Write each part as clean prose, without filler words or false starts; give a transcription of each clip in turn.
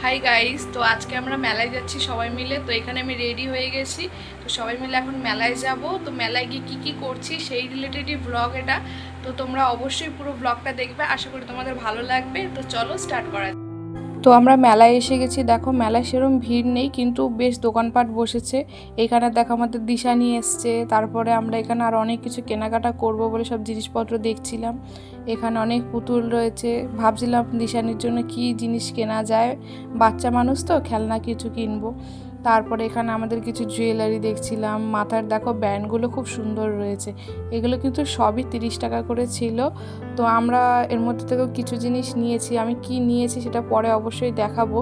Hi guys, তো আজকে আমরা মেলায় যাচ্ছি সবাই মিলে। তো এখানে আমি রেডি হয়ে গেছি। তো সবাই মিলে এখন মেলায় যাব। তো মেলায় গিয়ে কী কী করছি সেই রিলেটেডই ব্লগ এটা। তো তোমরা অবশ্যই পুরো ব্লগটা দেখবে, আশা করি তোমাদের ভালো লাগবে। তো চলো স্টার্ট করা যাক। তো আমরা মেলায় এসে গেছি। দেখো মেলায় সেরকম ভিড় নেই, কিন্তু বেশ দোকানপাট বসেছে। এখানে দেখো আমাদের দিশা নিয়ে এসছে। তারপরে আমরা এখানে আর অনেক কিছু কেনাকাটা করব বলে সব জিনিসপত্র দেখছিলাম। এখানে অনেক পুতুল রয়েছে। ভাবছিলাম দিশানির জন্য কি জিনিস কেনা যায়, বাচ্চা মানুষ তো খেলনা কিছু কিনবো। তারপরে এখানে আমাদের কিছু জুয়েলারি দেখছিলাম। মাথার দেখো ব্যান্ডগুলো খুব সুন্দর রয়েছে। এগুলো কিন্তু সবই 30 টাকা করে ছিল। তো আমরা এর মধ্যে থেকেও কিছু জিনিস নিয়েছি। আমি কি নিয়েছি সেটা পরে অবশ্যই দেখাবো,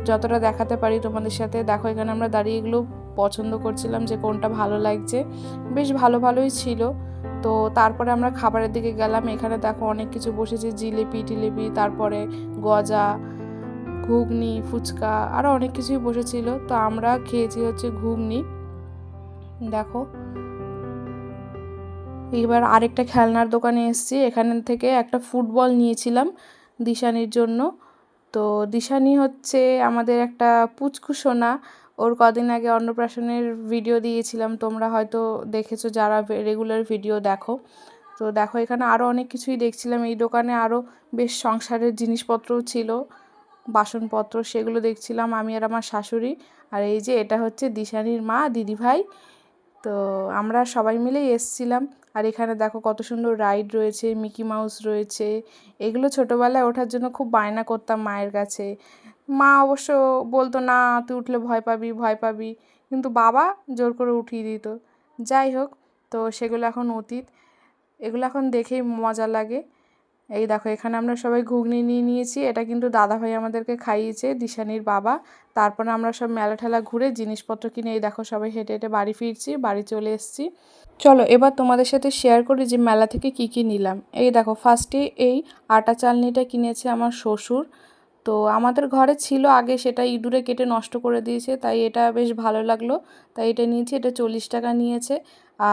যতটা দেখাতে পারি তোমাদের সাথে। দেখো এখানে আমরা দাঁড়িয়ে এগুলো পছন্দ করছিলাম যে কোনটা ভালো লাগছে। বেশ ভালো ভালোই ছিল। তো তারপরে আমরা খাবারের দিকে গেলাম। এখানে দেখো অনেক কিছু বসেছে, জিলিপি টিলিপি, তারপরে গজা, ঘুগনি, ফুচকা, আরও অনেক কিছুই বসেছিল। তো আমরা খেয়েছি হচ্ছে ঘুগনি। দেখো এবার আরেকটা খেলনার দোকানে এসেছি। এখান থেকে একটা ফুটবল নিয়েছিলাম দিশানির জন্য। তো দিশানি হচ্ছে আমাদের একটা পুচকু সোনা। ওর কদিন আগে অন্নপ্রাশনের ভিডিও দিয়েছিলাম, তোমরা হয়তো দেখেছো যারা রেগুলার ভিডিও দেখো। তো দেখো এখানে আরও অনেক কিছুই দেখছিলাম। এই দোকানে আরও বেশ সংসারের জিনিসপত্রও ছিল, বাসনপত্র, সেগুলো দেখছিলাম আমি আর আমার শাশুড়ি। আর এই যে এটা হচ্ছে দিশানির মা, দিদিভাই। তো আমরা সবাই মিলেই এসছিলাম। আর এখানে দেখো কত সুন্দর রাইড রয়েছে, মিকি মাউস রয়েছে। এগুলো ছোটোবেলায় ওঠার জন্য খুব বায়না করতাম মায়ের কাছে। মা অবশ্য বলতো না, তুই উঠলে ভয় পাবি ভয় পাবি, কিন্তু বাবা জোর করে উঠিয়ে দিত। যাই হোক, তো সেগুলো এখন অতীত। এগুলো এখন দেখেই মজা লাগে। এই দেখো এখানে আমরা সবাই ঘুগনি নিয়ে নিয়েছি। এটা কিন্তু দাদাভাই আমাদেরকে খাইয়েছে, দিশানির বাবা। তারপরে আমরা সব মেলা ঠেলা ঘুরে জিনিসপত্র কিনে এই দেখো সবাই হেঁটে হেঁটে বাড়ি ফিরছি, বাড়ি চলে এসেছি। চলো এবার তোমাদের সাথে শেয়ার করি যে মেলা থেকে কি কি নিলাম। এই দেখো ফার্স্টে এই আটা চালনিটা কিনেছে আমার শ্বশুর। তো আমাদের ঘরে ছিল আগে, সেটা ইঁদুরে কেটে নষ্ট করে দিয়েছে, তাই এটা বেশ ভালো লাগলো, তাই এটা নিয়েছি। এটা 40 টাকা নিয়েছে।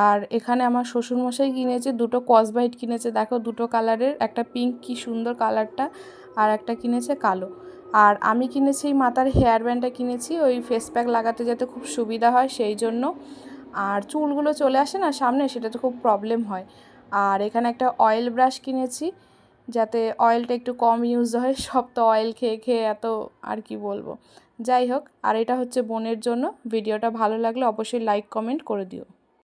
আর এখানে আমার শ্বশুরমশাই কিনেছে দুটো কসবাইট কিনেছে। দেখো দুটো কালারের, একটা পিঙ্ক, কি সুন্দর কালারটা, আর একটা কিনেছে কালো। আর আমি কিনেছি এই মাথার হেয়ার ব্যান্ডটা কিনেছি, ওই ফেস প্যাক লাগাতে যাতে খুব সুবিধা হয় সেই জন্য। আর চুলগুলো চলে আসে না সামনে, সেটাতে খুব প্রবলেম হয়। আর এখানে একটা অয়েল ব্রাশ কিনেছি, যাতে অয়েলটা একটু কম ইউজ হয়। সব তো অয়েল খেয়ে খেয়ে এত, আর কি বলবো। যাই হোক, আর এটা হচ্ছে বোনের জন্য। ভিডিওটা ভালো লাগলে অবশ্যই লাইক কমেন্ট করে দিও।